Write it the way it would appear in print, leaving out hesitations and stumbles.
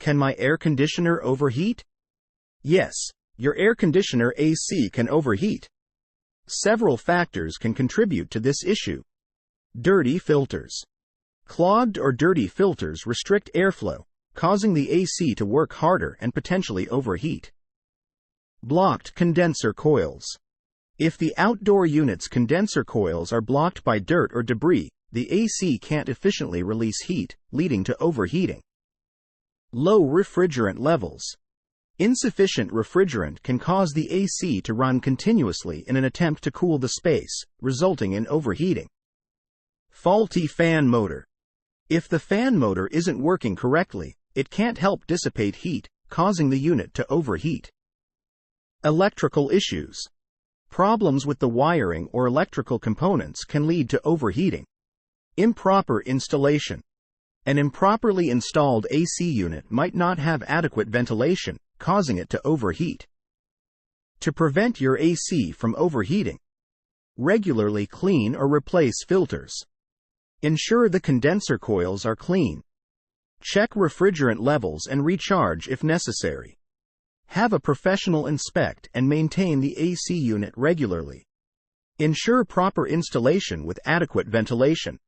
Can my air conditioner overheat? Yes, your air conditioner AC can overheat. Several factors can contribute to this issue. Dirty filters. Clogged or dirty filters restrict airflow, causing the AC to work harder and potentially overheat. Blocked condenser coils. If the outdoor unit's condenser coils are blocked by dirt or debris, the AC can't efficiently release heat, leading to overheating. Low refrigerant levels. Insufficient refrigerant can cause the AC to run continuously in an attempt to cool the space, resulting in overheating. Faulty fan motor. If the fan motor isn't working correctly, it can't help dissipate heat, causing the unit to overheat. Electrical issues. Problems with the wiring or electrical components can lead to overheating. Improper installation. An improperly installed AC unit might not have adequate ventilation, causing it to overheat. To prevent your AC from overheating, regularly clean or replace filters. Ensure the condenser coils are clean. Check refrigerant levels and recharge if necessary. Have a professional inspect and maintain the AC unit regularly. Ensure proper installation with adequate ventilation.